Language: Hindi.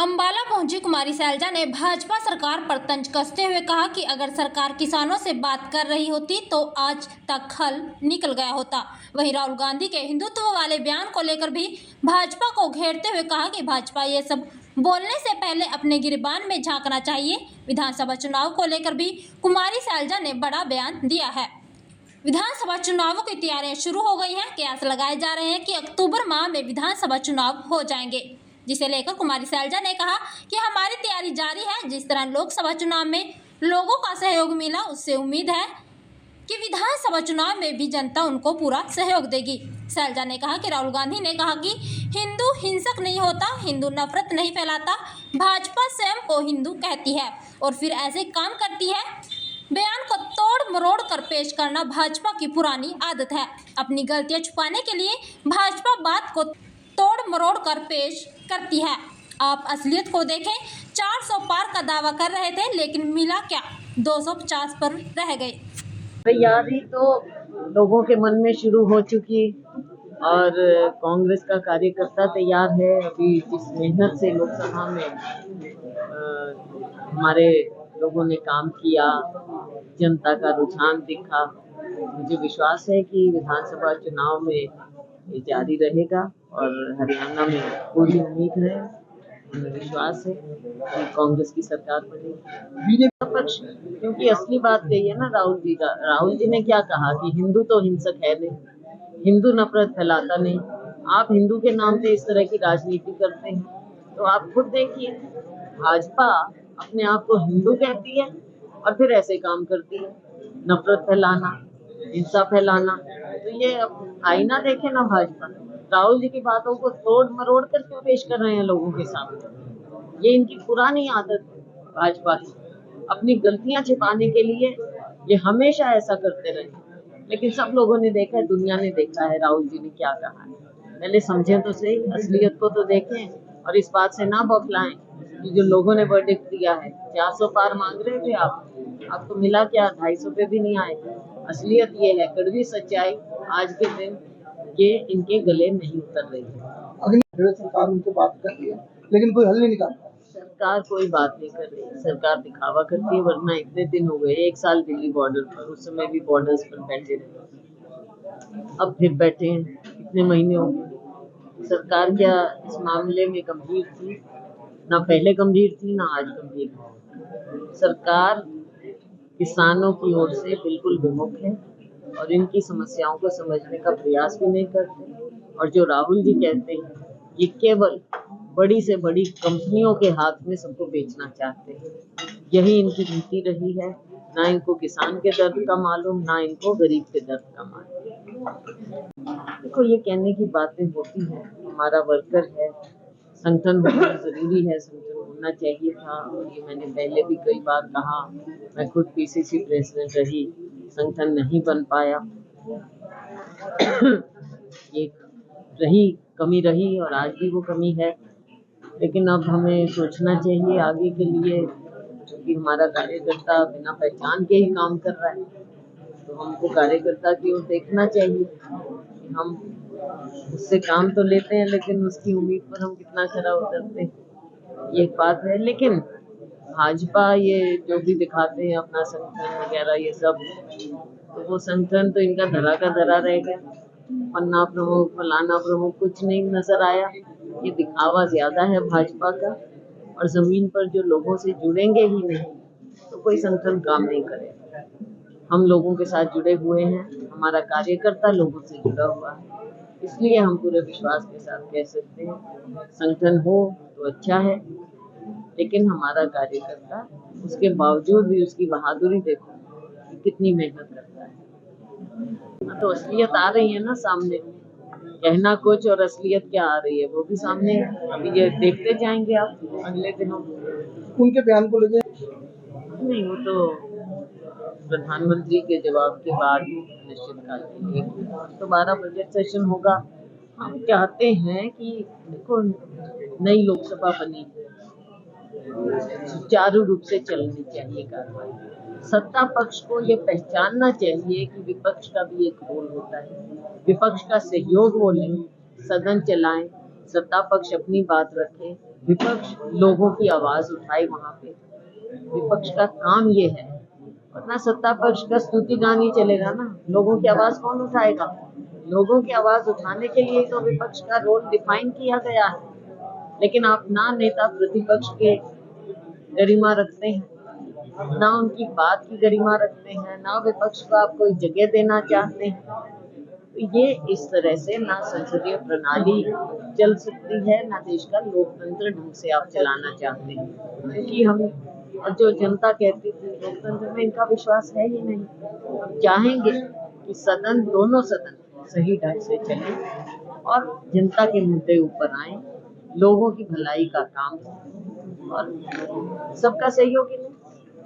अंबाला पहुंची कुमारी सैलजा ने भाजपा सरकार पर तंज कसते हुए कहा कि अगर सरकार किसानों से बात कर रही होती तो आज तक हल निकल गया होता। वहीं राहुल गांधी के हिंदुत्व वाले बयान को लेकर भी भाजपा को घेरते हुए कहा कि भाजपा ये सब बोलने से पहले अपने गिरबान में झांकना चाहिए। विधानसभा चुनाव को लेकर भी कुमारी सैलजा ने बड़ा बयान दिया है। विधानसभा चुनावों की तैयारियां शुरू हो गई हैं। कयास लगाए जा रहे हैं कि अक्टूबर माह में विधानसभा चुनाव हो जाएंगे, जिसे लेकर कुमारी सैलजा ने कहा कि हमारी तैयारी जारी है। जिस तरह लोकसभा चुनाव में लोगों का सहयोग मिला, उससे उम्मीद है कि विधानसभा चुनाव में भी जनता उनको पूरा सहयोग देगी। सैलजा ने कहा कि राहुल गांधी ने कहा कि हिंदू हिंसक नहीं होता, हिंदू नफरत नहीं फैलाता, भाजपा स्वयं को हिंदू कहती है और फिर ऐसे काम करती है। बयान को तोड़ मरोड़ कर पेश करना भाजपा की पुरानी आदत है। अपनी गलतियां छुपाने के लिए भाजपा बात को तोड़ मरोड़ कर पेश करती है। आप असलियत को देखें, 400 पार का दावा कर रहे थे, लेकिन मिला क्या, 250 पर रह गए। तैयारी तो लोगों के मन में शुरू हो चुकी और कांग्रेस का कार्यकर्ता तैयार है। अभी जिस मेहनत से लोकसभा में हमारे लोगों ने काम किया, जनता का रुझान दिखा, मुझे विश्वास है कि विधानसभा चुनाव में ये जारी रहेगा और हरियाणा में पूरी उम्मीद है, हमें विश्वास है कि कांग्रेस की सरकार बनेगी। बीजेपी पक्ष, क्योंकि असली बात कही है ना राहुल जी ने क्या कहा कि हिंदू तो हिंसक है नहीं, हिंदू नफरत फैलाता नहीं। आप हिंदू के नाम पे इस तरह की राजनीति करते हैं, तो आप खुद देखिए, भाजपा अपने आप को हिंदू कहती है और फिर ऐसे काम करती है, नफरत फैलाना, हिंसा फैलाना। तो ये आईना देखे ना भाजपा, राहुल जी की बातों को तोड़ मरोड़ कर क्यों पेश कर रहे हैं लोगों के सामने। ये इनकी पुरानी आदत है भाजपा की, अपनी गलतियां छिपाने के लिए ये हमेशा ऐसा करते रहे। लेकिन सब लोगों ने देखा है, दुनिया ने देखा है राहुल जी ने क्या कहा है। पहले समझें तो सही, असलियत को तो देखें और इस बात से ना बौखलाएं कि जो लोगों ने वर्डिक्ट दिया है। 400 पार मांग रहे थे आपको मिला क्या, 250 पे भी नहीं आए। असलियत ये है, कड़वी सच्चाई आज के दिन ये इनके गले नहीं उतर रही है। अगली सरकार उनसे बात कर रही है, लेकिन कोई हल नहीं निकाल पा रही। सरकार कोई बात नहीं कर रही, सरकार दिखावा करती है। वरना इतने दिन हो गए, 1 साल दिल्ली बॉर्डर पर, उस समय भी बॉर्डर्स पर बैठे रहे, अब फिर बैठे हैं, कितने महीने हो गए। सरकार क्या इस मामले में गंभीर थी? ना पहले गंभीर थी, ना आज गंभीर थी। सरकार किसानों की ओर से बिल्कुल विमुख है और इनकी समस्याओं को समझने का प्रयास भी नहीं करते। और जो राहुल जी कहते हैं, ये केवल बड़ी से बड़ी कंपनियों के हाथ में सबको बेचना चाहते हैं। यही इनकी नीति रही है। ना इनको किसान के दर्द का मालूम, ना इनको गरीब के दर्द का मालूम। देखो, ये कहने की बातें होती हैं, हमारा वर्कर है, संगठन होना जरूरी है, संगठन होना चाहिए था। और ये मैंने पहले भी कई बार कहा, मैं खुद पीसीसी प्रेसिडेंट रही, संगठन नहीं बन पाया। ये कमी रही और आज भी वो कमी है। लेकिन अब हमें सोचना चाहिए आगे के लिए, क्योंकि हमारा कार्यकर्ता बिना पहचान के ही काम कर रहा है, तो हमको कार्यकर्ता की ओर देखना चाहिए। हम उससे काम तो लेते हैं, लेकिन उसकी उम्मीद पर हम कितना खरा उतरते हैं, ये एक बात है। लेकिन भाजपा ये जो भी दिखाते हैं अपना संगठन वगैरह, ये सब, तो वो संगठन तो इनका धरा का धरा रह गया। पन्ना प्रमुख, फलाना प्रमुख, कुछ नहीं नजर आया। ये दिखावा ज्यादा है भाजपा का, और जमीन पर जो लोगों से जुड़ेंगे ही नहीं तो कोई संगठन काम नहीं करेगा। हम लोगों के साथ जुड़े हुए हैं, हमारा कार्यकर्ता लोगों से जुड़ा हुआ है, इसलिए हम पूरे विश्वास के साथ कह सकते हैं संगठन हो तो अच्छा है। लेकिन हमारा कार्यकर्ता, उसके बावजूद भी उसकी बहादुरी देखो, कितनी मेहनत करता है। तो असलियत आ रही है ना सामने, कहना कुछ और असलियत क्या आ रही है वो भी सामने है। अभी ये देखते जाएंगे आप अगले दिनों। उनके बयान को लेकर नहीं, वो तो प्रधानमंत्री के जवाब के बाद निश्चित करेंगे। दोबारा बजट सेशन होगा। हम चाहते हैं कि देखो, नई लोकसभा बनी, सुचारू रूप से चलनी चाहिए कार्रवाई। सत्ता पक्ष को ये पहचानना चाहिए कि विपक्ष का भी एक रोल होता है, विपक्ष का सहयोग वो लें, सदन चलाएं, सत्ता पक्ष अपनी बात रखे, विपक्ष लोगों की आवाज उठाए। वहां पे विपक्ष का काम ये है, वरना सत्ता पक्ष का स्तुति गान ही चलेगा ना, लोगों की आवाज कौन उठाएगा? लोगों की आवाज उठाने के लिए तो विपक्ष का रोल डिफाइन किया गया है, लेकिन आप ना नेता प्रतिपक्ष के गरिमा रखते हैं, ना उनकी बात की गरिमा रखते हैं, ना विपक्ष को आप कोई जगह देना चाहते हैं। तो ये इस तरह से ना संसदीय प्रणाली चल सकती है, ना देश का लोकतंत्र ढंग से आप चलाना चाहते हैं। क्योंकि हम जो जनता कहती थी लोकतंत्र में इनका विश्वास है ही नहीं। हम चाहेंगे कि सदन, दोनों सदन सही ढंग से चले और जनता के मुद्दे ऊपर आए, लोगों की भलाई का काम हो और सबका सहयोग